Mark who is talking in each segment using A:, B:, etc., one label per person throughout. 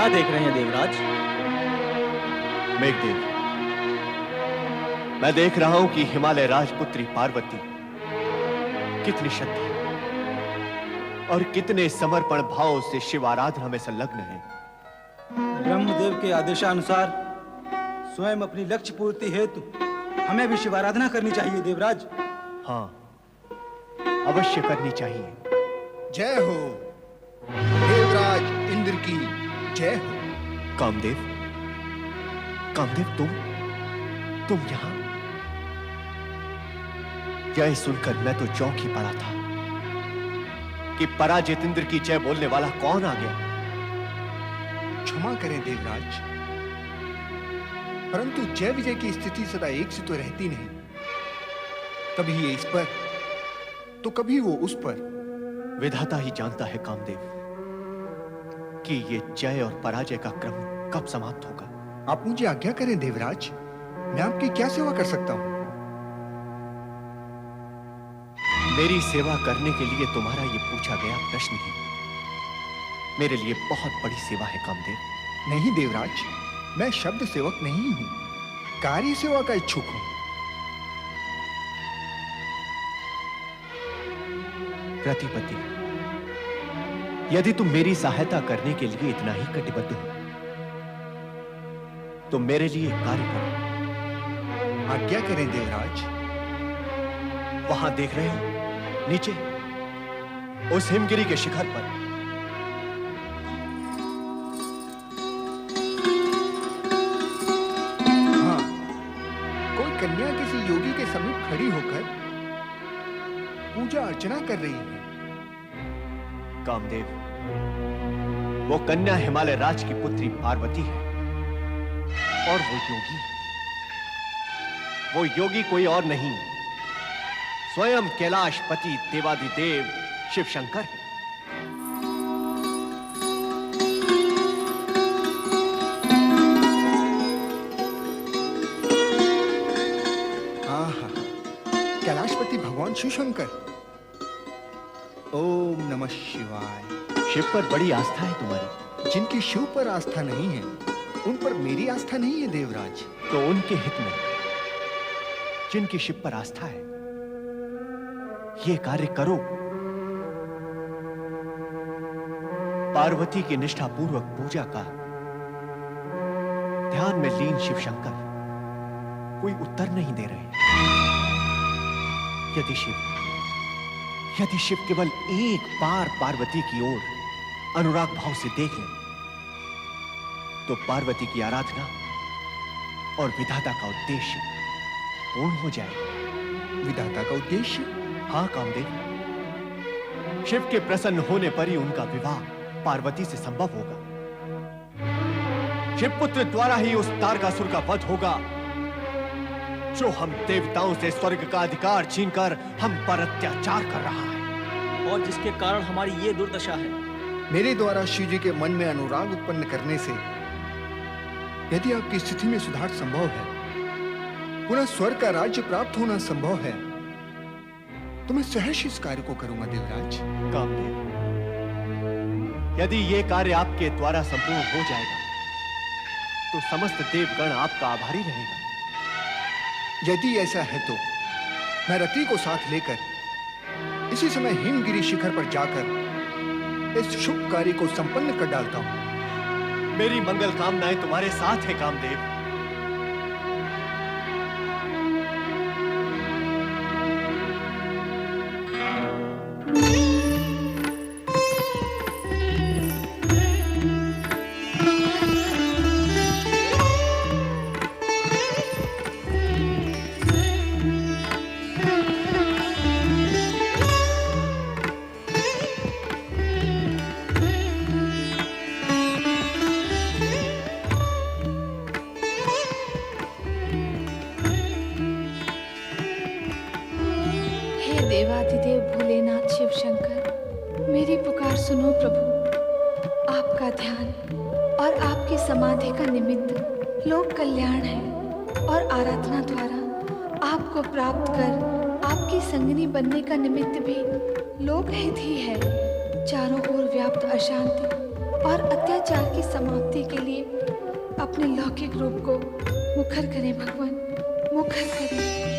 A: क्या देख रहे हैं देवराज?
B: मेघदेव, मैं देख रहा हूं कि हिमालय राजपुत्री पार्वती कितनी श्रद्धा और कितने समर्पण भाव से शिव आराधना में संलग्न है।
A: ब्रह्मदेव के आदेशानुसार स्वयं अपनी लक्ष्य पूर्ति हेतु हमें भी शिव आराधना करनी चाहिए देवराज।
B: हाँ, अवश्य करनी चाहिए।
C: जय हो देवराज इंद्र की जय हो।
B: कामदेव, कामदेव, तुम यहां? यह सुनकर मैं तो चौंक ही पड़ा था कि पराजित इंद्र की जय बोलने वाला कौन आ गया।
C: क्षमा करें देवराज, परंतु जय विजय की स्थिति सदा एक सी तो रहती नहीं। कभी ये इस पर तो कभी वो उस पर।
B: विधाता ही जानता है कामदेव कि ये जय और पराजय का क्रम कब समाप्त होगा।
C: आप मुझे आज्ञा करें देवराज, मैं आपकी क्या सेवा कर सकता हूं?
B: मेरी सेवा करने के लिए तुम्हारा ये पूछा गया प्रश्न ही मेरे लिए बहुत बड़ी सेवा है कामदेव।
C: नहीं देवराज, मैं शब्द सेवक नहीं हूं, कार्य सेवा का इच्छुक हूं।
B: प्रतिपति, यदि तुम मेरी सहायता करने के लिए इतना ही कटिबद्ध हो तो मेरे लिए एक कार्य करो।
C: आज्ञा करें देवराज।
B: वहां देख रहे हो नीचे उस हिमगिरी के शिखर पर
C: हाँ, कोई कन्या किसी योगी के समीप खड़ी होकर पूजा अर्चना कर रही है।
B: कामदेव, वो कन्या हिमालय राज की पुत्री पार्वती है और वो योगी कोई और नहीं, स्वयं कैलाशपति देवाधिदेव शिव शंकर है।
C: कैलाशपति भगवान शिव शंकर। ओम नमः शिवाय।
B: शिव पर बड़ी आस्था है तुम्हारी।
C: जिनकी शिव पर आस्था नहीं है उन पर मेरी आस्था नहीं है देवराज।
B: तो उनके हित में जिनकी शिव पर आस्था है ये कार्य करो। पार्वती की निष्ठापूर्वक पूजा का ध्यान में लीन शिव शंकर कोई उत्तर नहीं दे रहे। यदि शिव केवल एक बार पार्वती की ओर अनुराग भाव से देख ले तो पार्वती की आराधना और विधाता का उद्देश्य पूर्ण हो जाएगा।
C: विधाता का उद्देश्य?
B: हाँ कामदेव, शिव के प्रसन्न होने पर ही उनका विवाह पार्वती से संभव होगा। शिवपुत्र द्वारा ही उस तारकासुर का वध होगा जो हम देवताओं से स्वर्ग का अधिकार छीनकर हम पर अत्याचार कर रहा है
A: और जिसके कारण हमारी ये दुर्दशा है।
C: मेरे द्वारा शिव जी के मन में अनुराग उत्पन्न करने से यदि आपकी स्थिति में सुधार संभव है, पुनः स्वर्ग का राज्य प्राप्त होना संभव है, तो मैं सहर्ष इस कार्य को करूंगा देवराज।
B: कामदेव, यदि ये कार्य आपके द्वारा संपूर्ण हो जाएगा तो समस्त देवगण आपका आभारी रहेगा।
C: यदि ऐसा है तो मैं रति को साथ लेकर इसी समय हिमगिरी शिखर पर जाकर इस शुभ कार्य को संपन्न कर डालता हूं।
B: मेरी मंगल कामनाएं तुम्हारे साथ है कामदेव।
D: देवाधिदेव भोलेनाथ शिव शंकर, मेरी पुकार सुनो प्रभु। आपका ध्यान और आपकी समाधि का निमित्त लोक कल्याण है और आराधना द्वारा आपको प्राप्त कर आपकी संगनी बनने का निमित्त भी लोक हित ही है। चारों ओर व्याप्त अशांति और अत्याचार की समाप्ति के लिए अपने लौकिक रूप को मुखर करें भगवान, मुखर करें।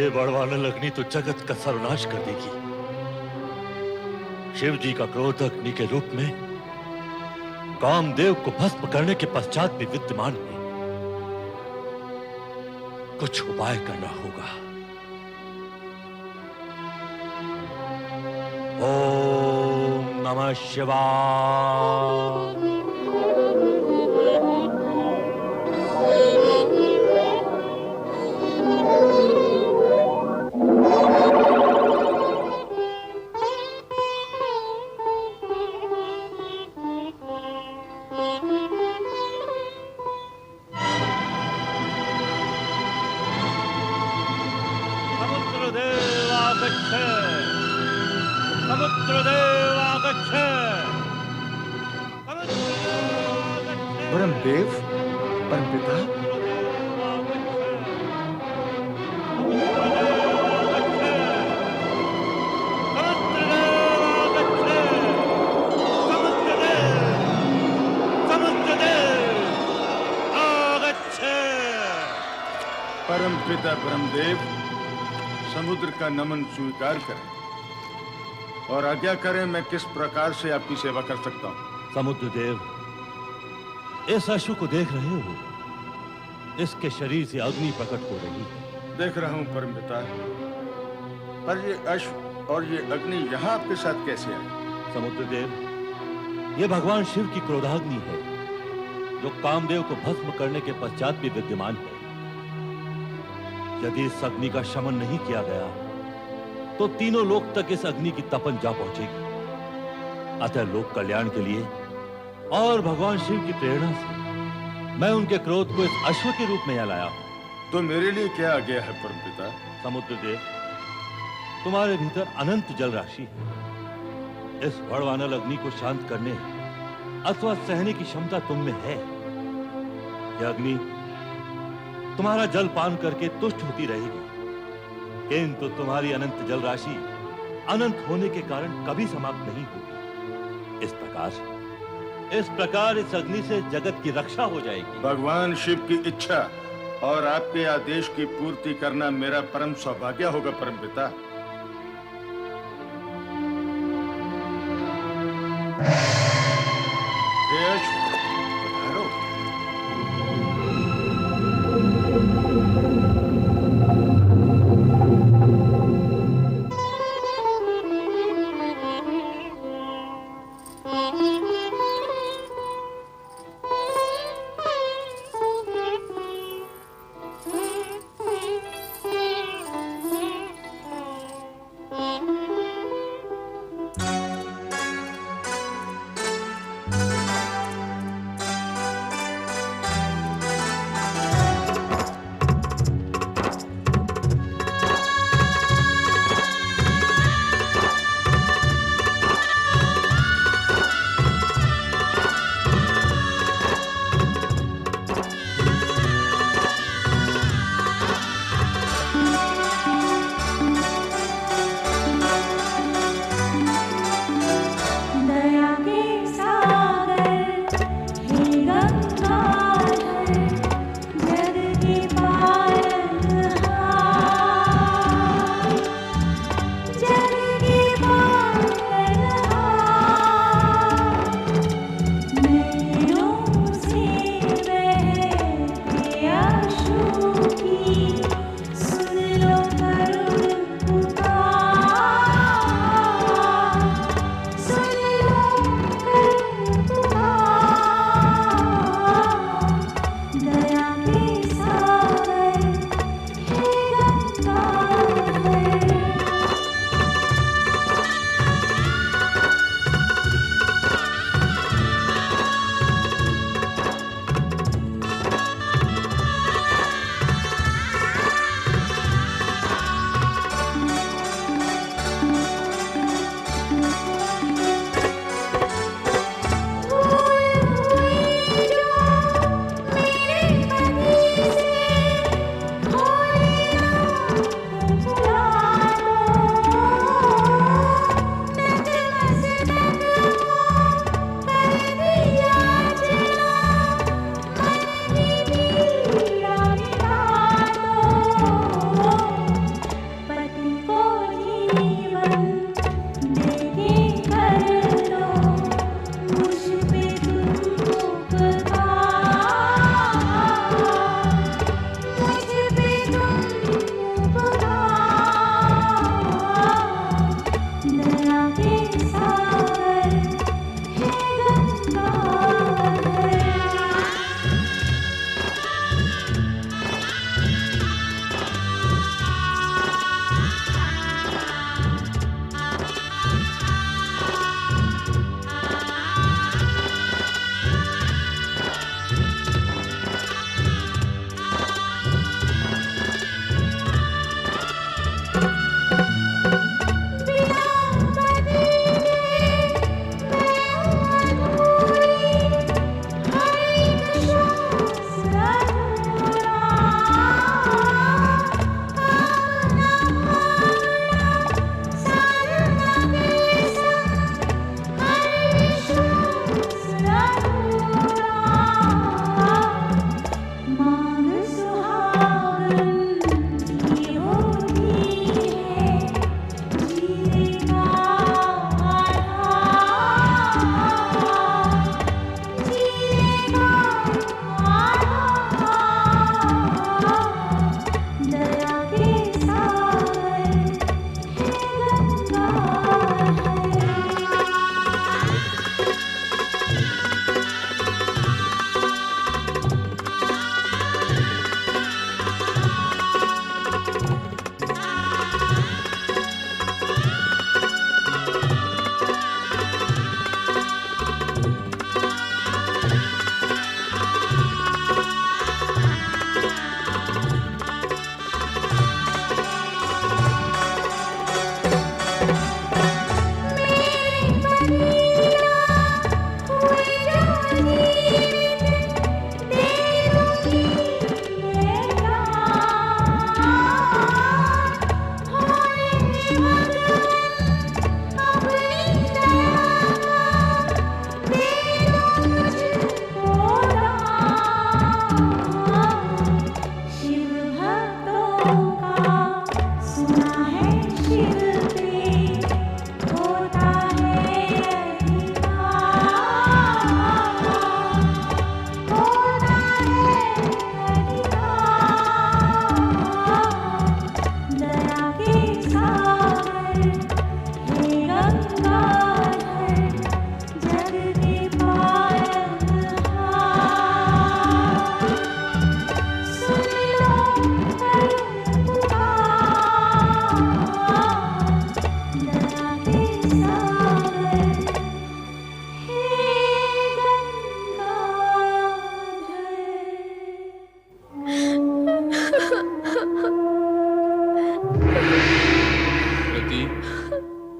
E: ये बड़वानल अग्नि तो जगत का सर्वनाश कर देगी। शिव जी का क्रोध अग्नि के रूप में कामदेव को भस्म करने के पश्चात भी विद्यमान है। कुछ उपाय करना होगा। ओम नमः शिवाय। समुद्रदेव आगच्छ, समुद्रदेव आगच्छ, समुद्रदेव आगच्छ।
C: परमदेव, परमपिता,
F: परम पिता परमदेव, समुद्र का नमन स्वीकार करें और आज्ञा करें मैं किस प्रकार से आपकी सेवा कर सकता हूं।
E: समुद्र देव, इस अश्व को देख रहे हो? इसके शरीर से अग्नि प्रकट हो रही है।
F: देख रहा हूं परम पिता, पर ये अश्व और ये अग्नि यहाँ आपके साथ कैसे आई?
E: समुद्र देव, ये भगवान शिव की क्रोधाग्नि है जो कामदेव को भस्म करने के पश्चात भी विद्यमान है। यदि इस अग्नि का शमन नहीं किया गया तो तीनों लोक तक इस अग्नि की तपन जा पहुंचेगी। अतः लोक कल्याण के लिए और भगवान शिव की प्रेरणा से मैं उनके क्रोध को इस अश्व के रूप में यहाँ लाया हूं।
F: तो मेरे लिए क्या आ गया है परम पिता?
E: समुद्र देव, तुम्हारे भीतर अनंत जल राशि है। इस बड़वानल अग्नि को शांत करने अथवा सहने की क्षमता तुम में है। यह अग्नि तुम्हारा जल पान करके तुष्ट होती रहेगी, किंतु तुम्हारी अनंत जल राशि अनंत होने के कारण कभी समाप्त नहीं होगी। इस प्रकार इस अग्नि से जगत की रक्षा हो जाएगी।
F: भगवान शिव की इच्छा और आपके आदेश की पूर्ति करना मेरा परम सौभाग्य होगा परम पिता। हे अश्व, पधारो।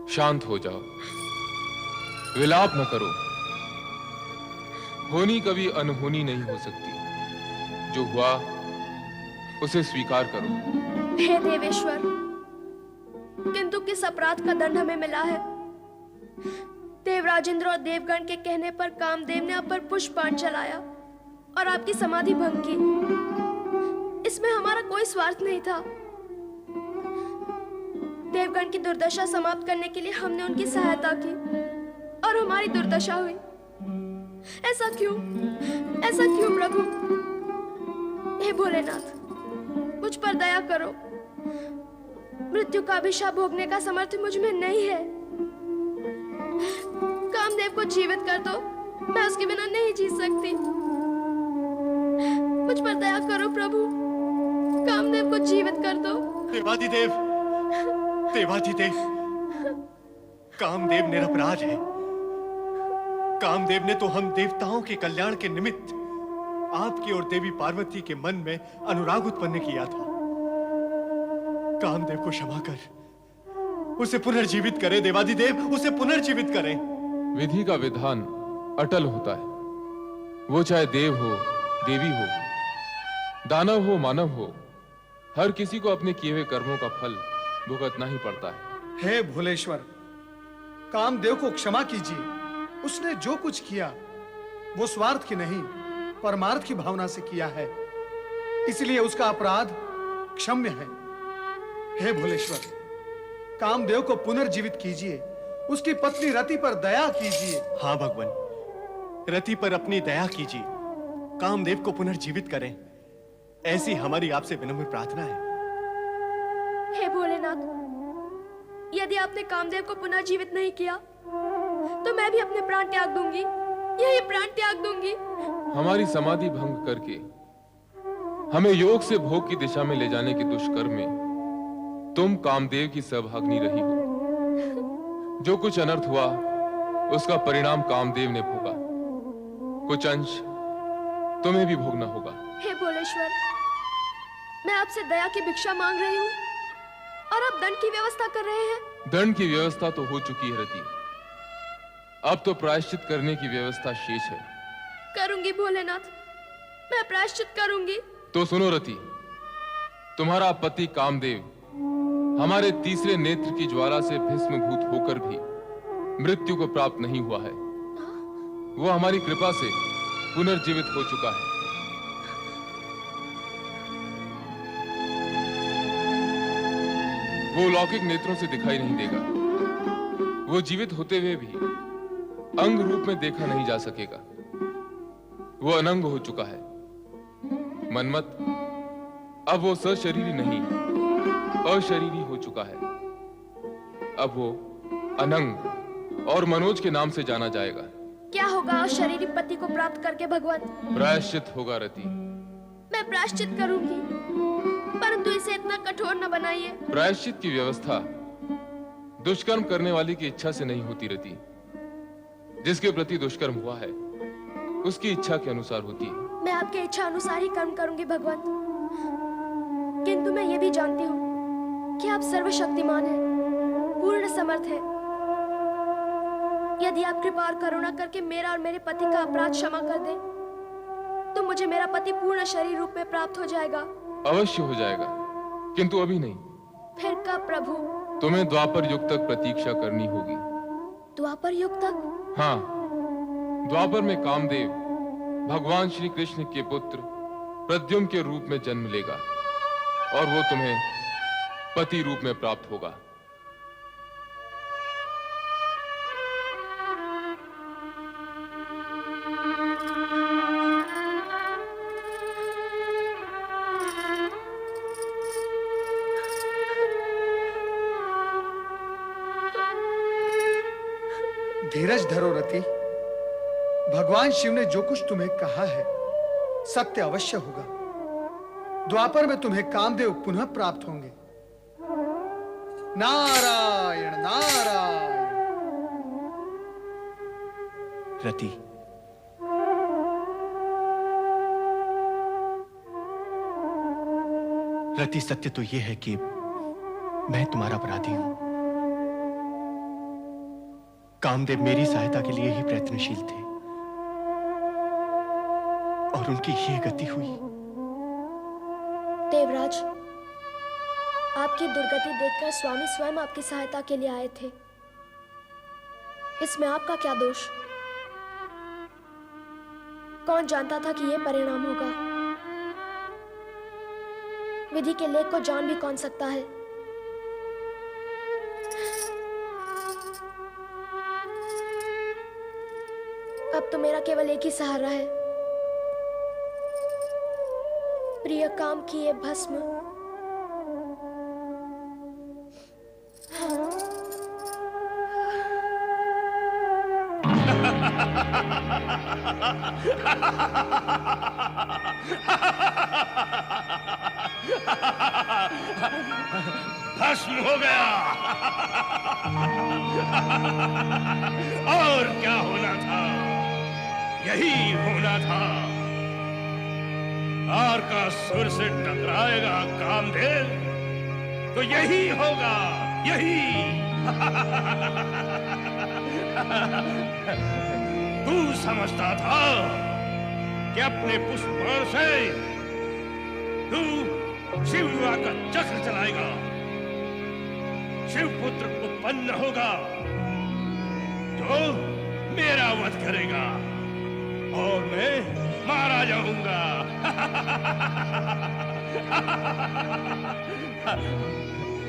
G: शांत हो जाओ, विलाप न करो। होनी कभी अनहोनी नहीं हो सकती। जो हुआ उसे स्वीकार करो।
H: हे देवेश्वर, किंतु किस अपराध का दंड हमें मिला है? देवराजेंद्र और देवगण के कहने पर कामदेव ने आप पर पुष्पबाण चलाया और आपकी समाधि भंग की। इसमें हमारा कोई स्वार्थ नहीं था। देवगण की दुर्दशा समाप्त करने के लिए हमने उनकी सहायता की और हमारी दुर्दशा हुई। ऐसा क्यों? ऐसा क्यों प्रभु? हे भोलेनाथ, मुझ पर दया करो। मृत्यु का अभिशाप भोगने का सामर्थ्य मुझ में नहीं है। कामदेव को जीवित कर दो, मैं उसके बिना नहीं जी सकती। मुझ पर दया करो प्रभु, कामदेव को जीवित कर दो।
B: देवाधिदेव, देवाधिदेव, कामदेव निरपराध है। कामदेव ने तो हम देवताओं के कल्याण के निमित्त आपकी और देवी पार्वती के मन में अनुराग उत्पन्न किया था। कामदेव को क्षमा कर उसे पुनर्जीवित करें। देवाधिदेव, उसे पुनर्जीवित करें।
G: विधि का विधान अटल होता है। वो चाहे देव हो, देवी हो, दानव हो, मानव हो, हर किसी को अपने किए हुए कर्मों का फल भुगतना ही पड़ता है।
C: हे भोलेश्वर, कामदेव को क्षमा कीजिए। उसने जो कुछ किया वो स्वार्थ की नहीं, परमार्थ की भावना से किया है, इसलिए उसका अपराध क्षम्य है। हे भोलेश्वर, कामदेव को पुनर्जीवित कीजिए। उसकी पत्नी रति पर दया कीजिए।
B: हाँ भगवान, रति पर अपनी दया कीजिए। कामदेव को पुनर्जीवित करें, ऐसी हमारी आपसे विनम्र प्रार्थना है।
H: हे भोलेनाथ, यदि आपने कामदेव को पुनः जीवित नहीं किया तो मैं भी अपने प्राण त्याग दूंगी, यही प्राण त्याग दूंगी।
G: हमारी समाधि भंग करके हमें योग से भोग की दिशा में ले जाने के दुष्कर्म में तुम कामदेव की सहभागिनी रही हो। जो कुछ अनर्थ हुआ उसका परिणाम कामदेव ने भोगा, कुछ अंश तुम्हें भी भोगना होगा।
H: हे भोलेश्वर, मैं आपसे दया की भिक्षा मांग रही हूँ और आप दंड की व्यवस्था कर रहे हैं।
G: दंड की व्यवस्था तो हो चुकी है रति, अब तो प्रायश्चित करने की व्यवस्था शेष है।
H: करूंगी भोलेनाथ, मैं प्रायश्चित करूंगी।
G: तो सुनो रति, तुम्हारा पति कामदेव हमारे तीसरे नेत्र की ज्वाला से भस्मीभूत होकर भी मृत्यु को प्राप्त नहीं हुआ है। वो हमारी कृपा से पुनर्जीवित हो चुका है। वो लौकिक नेत्रों से दिखाई नहीं देगा, वो जीवित होते हुए भी अंग रूप में देखा नहीं जा सकेगा। वो अनंग हो चुका है। मन्मथ, अब वो सशरीरी नहीं, अशरीरी हो चुका है। अब वो अनंग और मनोज के नाम से जाना जाएगा।
H: क्या होगा अशरीरी पति को प्राप्त करके भगवान?
G: प्रायश्चित होगा रति।
H: मैं प्रायश्चित करूंगी, परंतु इसे इतना कठोर न बनाइए।
G: प्रायश्चित की व्यवस्था दुष्कर्म करने वाले की इच्छा से नहीं होती रति। जिसके प्रति दुष्कर्म हुआ है उसकी इच्छा के अनुसार होती है।
H: मैं आपके इच्छा अनुसार ही कर्म करूंगी भगवान, किंतु मैं ये भी जानती हूँ कि आप सर्वशक्तिमान हैं, पूर्ण समर्थ हैं। यदि आप कृपा और करुणा करके मेरा और मेरे पति का अपराध क्षमा कर दें, तो मुझे मेरा पति पूर्ण शरीर रूप में प्राप्त हो जाएगा।
G: अवश्य हो जाएगा, किंतु अभी नहीं।
H: फिर कब प्रभु?
G: तुम्हें द्वापर युग तक प्रतीक्षा करनी होगी।
H: द्वापर युग तक?
G: हाँ, द्वापर में कामदेव भगवान श्री कृष्ण के पुत्र प्रद्युम्न के रूप में जन्म लेगा और वो तुम्हें पति रूप में प्राप्त होगा।
C: धीरज धरो रति, भगवान शिव ने जो कुछ तुम्हें कहा है सत्य अवश्य होगा। द्वापर में तुम्हें कामदेव पुनः प्राप्त होंगे। नारायण नारायण।
B: रति, रति, सत्य तो यह है कि मैं तुम्हारा अपराधी हूं। कामदेव मेरी सहायता के लिए ही प्रयत्नशील थे और उनकी ये गति हुई।
H: देवराज, आपकी दुर्गति देखकर स्वामी स्वयं आपकी सहायता के लिए आए थे। इसमें आपका क्या दोष? कौन जानता था कि यह परिणाम होगा? विधि के लेख को जान भी कौन सकता है? अब तो मेरा केवल एक ही सहारा है, प्रिय काम की ये भस्म।
E: भस्म हो गया। और क्या होना था? यही होना था। आर का सुर से टकराएगा कामदेव तो यही होगा, यही। तू समझता था कि अपने पुष्पबाण से तू शिव विवाह का चक्र चलाएगा, शिवपुत्र उत्पन्न होगा जो मेरा वध करेगा और मैं मारा जाऊंगा।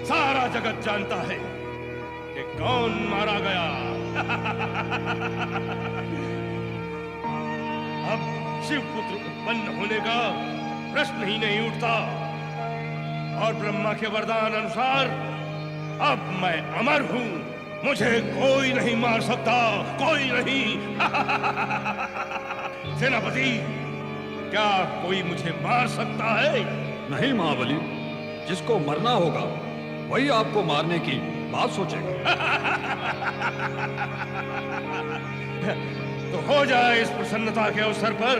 E: सारा जगत जानता है कि कौन मारा गया। अब शिवपुत्र उत्पन्न होने का प्रश्न ही नहीं उठता और ब्रह्मा के वरदान अनुसार
I: अब मैं अमर हूं, मुझे कोई नहीं मार सकता, कोई नहीं। सेनापति, क्या कोई मुझे मार सकता है?
J: नहीं महाबली, जिसको मरना होगा वही आपको मारने की बात सोचेगा।
I: तो हो जाए इस प्रसन्नता के अवसर पर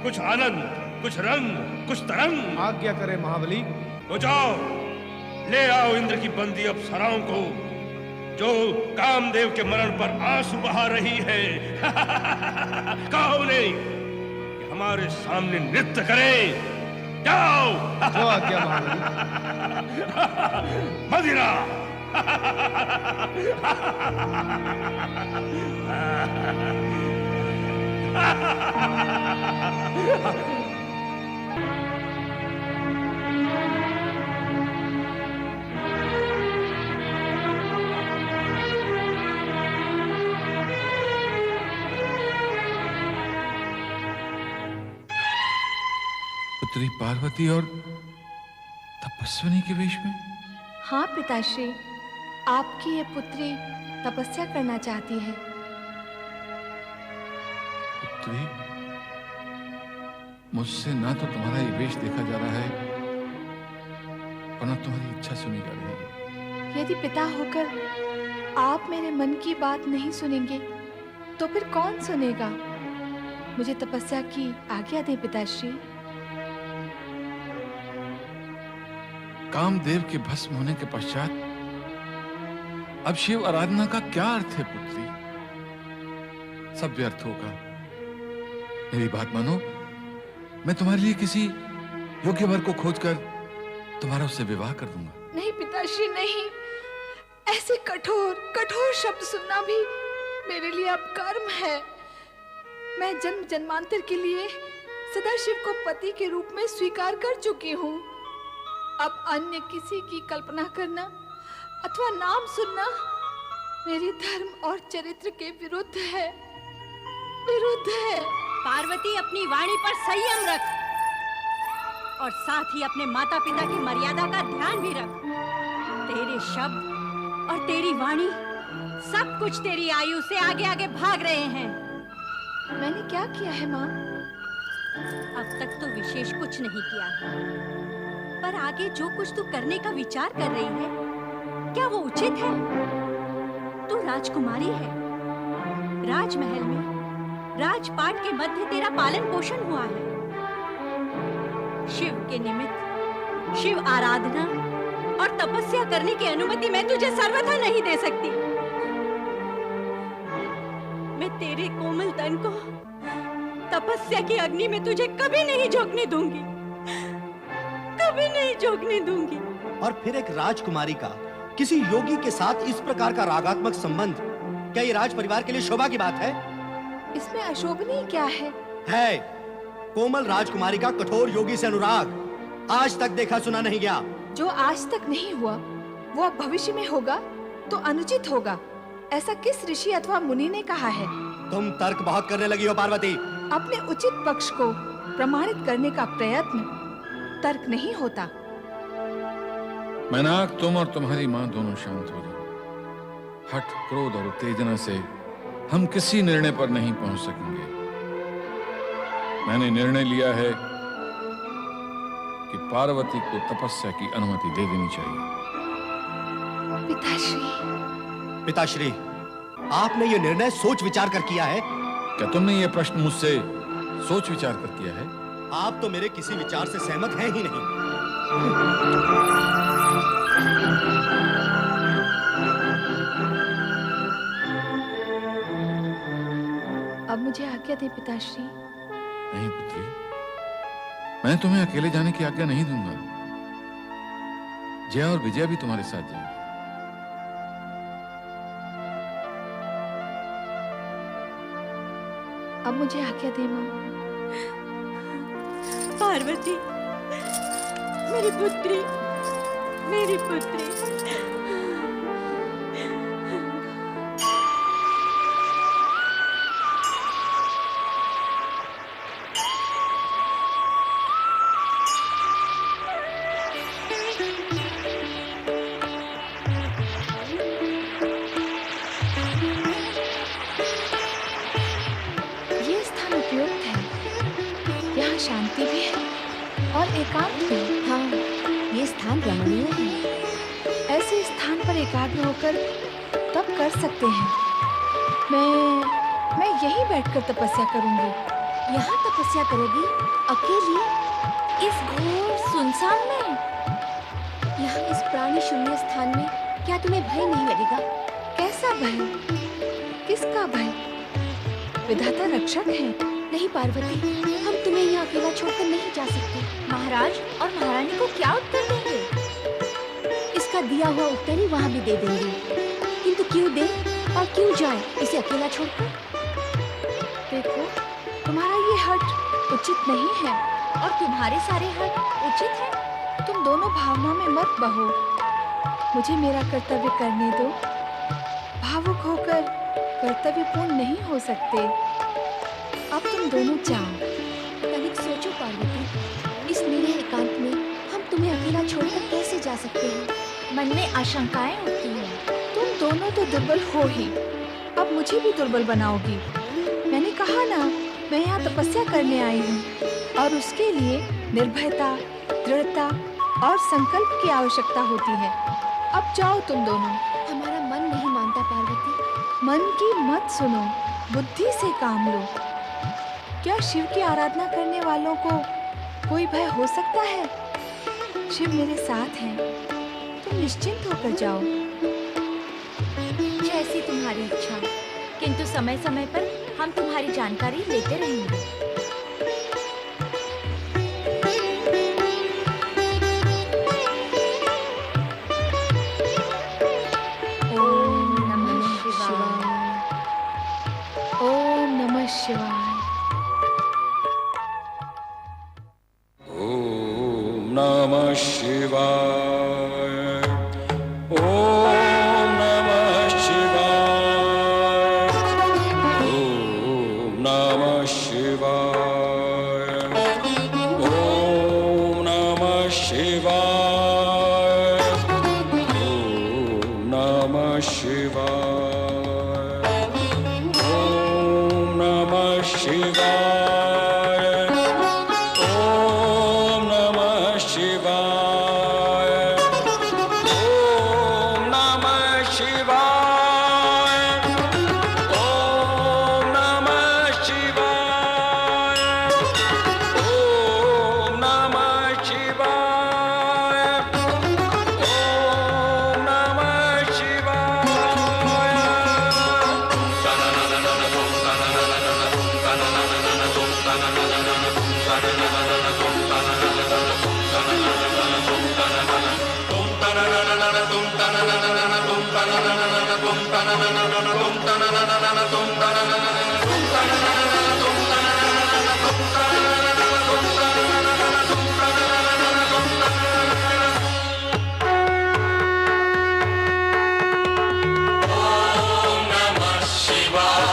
I: कुछ आनंद, कुछ रंग, कुछ तरंग।
A: आज्ञा करें महाबली।
I: तो जाओ, ले आओ इंद्र की बंदी अप्सराओं को, जो कामदेव के मरण पर आंसू बहा रही है। कहो उन्हें कि हमारे सामने नृत्य करें। जाओ।
A: जो आज्ञा महाबली।
I: मदिरा।
C: पुत्री पार्वती और तपस्विनी के वेश में?
D: हाँ पिताश्री, आपकी ये पुत्री तपस्या करना चाहती है।
C: पुत्री, मुझसे ना तो तुम्हारा ये वेश देखा जा रहा है और ना तुम्हारी इच्छा सुनी जा रही है।
D: यदि पिता होकर आप मेरे मन की बात नहीं सुनेंगे तो फिर कौन सुनेगा? मुझे तपस्या की आज्ञा दें पिताश्री।
C: कामदेव के भस्म होने के पश्चात अब शिव आराधना का क्या अर्थ है पुत्री? सब व्यर्थ होगा। मेरी बात मानो, मैं तुम्हारे लिए किसी योग्य वर को खोजकर तुम्हारा उससे विवाह कर दूंगा।
D: नहीं पिताश्री, नहीं। ऐसे कठोर कठोर शब्द सुनना भी मेरे लिए अब कर्म है। मैं जन्म जन्मांतर के लिए सदाशिव को पति के रूप में स्वीकार कर चुकी हूँ। अब अन्य किसी की कल्पना करना अथवा नाम सुनना मेरे धर्म और चरित्र के विरुद्ध है, विरुद्ध है।
K: पार्वती, अपनी वाणी पर संयम रख और साथ ही अपने माता पिता की मर्यादा का ध्यान भी रख। तेरे शब्द और तेरी वाणी सब कुछ तेरी आयु से आगे आगे भाग रहे हैं।
D: मैंने क्या किया है माँ?
K: अब तक तो विशेष कुछ नहीं किया है, पर आगे जो कुछ तू करने का विचार कर रही है, क्या वो उचित है? तू राजकुमारी है। राजमहल में राजपाट के मध्य तेरा पालन पोषण हुआ है। शिव के निमित्त शिव आराधना और तपस्या करने की अनुमति मैं तुझे सर्वथा नहीं दे सकती। मैं तेरे कोमल तन को तपस्या की अग्नि में तुझे कभी नहीं झोंकने दूंगी, कभी नहीं झोंकने दूंगी।
B: और फिर एक राजकुमारी का किसी योगी के साथ इस प्रकार का रागात्मक संबंध, क्या ये राज परिवार के लिए शोभा की बात है?
D: इसमें अशोभनीय क्या है?
B: है कोमल राजकुमारी का कठोर योगी से अनुराग आज तक देखा सुना नहीं गया।
D: जो आज तक नहीं हुआ वो अब भविष्य में होगा तो अनुचित होगा, ऐसा किस ऋषि अथवा मुनि ने कहा है?
B: तुम तर्क बहुत करने लगी हो पार्वती।
D: अपने उचित पक्ष को प्रमाणित करने का प्रयत्न तर्क नहीं होता।
C: मैनाक, तुम और तुम्हारी माँ दोनों शांत हो जाओ। हठ, क्रोध और उत्तेजना से हम किसी निर्णय पर नहीं पहुंच सकेंगे। मैंने निर्णय लिया है कि पार्वती को तपस्या की अनुमति दे देनी चाहिए।
D: पिताश्री।
B: पिताश्री, आपने ये निर्णय सोच विचार कर किया है?
C: क्या तुमने ये प्रश्न मुझसे सोच विचार कर किया है?
B: आप तो मेरे किसी विचार से सहमत हैं ही नहीं।
D: अब मुझे आज्ञा दे पिताश्री।
C: नहीं पुत्री, मैं तुम्हें अकेले जाने की आज्ञा नहीं दूंगा। जया और विजया भी तुम्हारे साथ जाएंगे।
D: अब मुझे आज्ञा दे माँ।
K: पार्वती, मेरी पुत्री, मेरी पुत्री।
D: एकांत में।
L: हाँ, ये स्थान रमणीय है।
D: ऐसे स्थान पर एकाग्र होकर तप कर सकते हैं। मैं यहीं बैठकर तपस्या करूंगी।
L: यहाँ तपस्या करोगी? अकेली? इस घोर सुनसान में? यहाँ इस प्राणी शून्य स्थान में क्या तुम्हें भय नहीं लगेगा?
D: कैसा भय? किसका भय? विधाता रक्षक है।
L: नहीं पार्वती, हम तुम्हें यहाँ अकेला छोड़कर नहीं जा सकते। महाराज और महारानी को क्या उत्तर देंगे? इसका दिया हुआ उत्तर ही वहाँ भी दे देंगे। किंतु क्यों दे और क्यों जाए इसे अकेला छोड़कर?
D: देखो, तुम्हारा ये हट उचित नहीं है।
L: और तुम्हारे सारे हट उचित है?
D: तुम दोनों भावनाओं में मत बहो। मुझे मेरा कर्तव्य करने दो। भावुक होकर कर्तव्यपूर्ण नहीं हो सकते। अब तुम दोनों जाओ।
L: तनिक सोचो पार्वती, इस निरीह एकांत में हम तुम्हें अकेला छोड़कर कैसे जा सकते हैं? मन में आशंकाएं उठती हैं।
D: तुम दोनों तो दुर्बल हो ही, अब मुझे भी दुर्बल बनाओगी। मैंने कहा ना, मैं यहाँ तपस्या करने आई हूँ और उसके लिए निर्भयता, दृढ़ता और संकल्प की आवश्यकता होती है। अब जाओ तुम दोनों।
L: हमारा मन नहीं मानता पार्वती।
D: मन की मत सुनो, बुद्धि से काम लो। क्या शिव की आराधना करने वालों को कोई भय हो सकता है? शिव मेरे साथ हैं। तुम निश्चिंत होकर जाओ।
L: जैसी तुम्हारी इच्छा, किंतु समय समय पर हम तुम्हारी जानकारी लेते रहेंगे।
D: ओम नमः शिवाय। ओम नमः शिवाय।
M: ओम नमः शिवाय। ओम नमः शिवाय। ओम नमः शिवाय। ओम नमः शिवाय। ओम नमः शिवाय। ओम नमः शिवाय। ओम नमः शिवाय। ओम नमः शिवाय। ओम नमः शिवाय।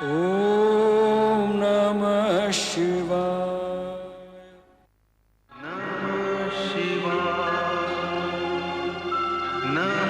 M: ओम नमः शिवाय। ओम नमः
N: ना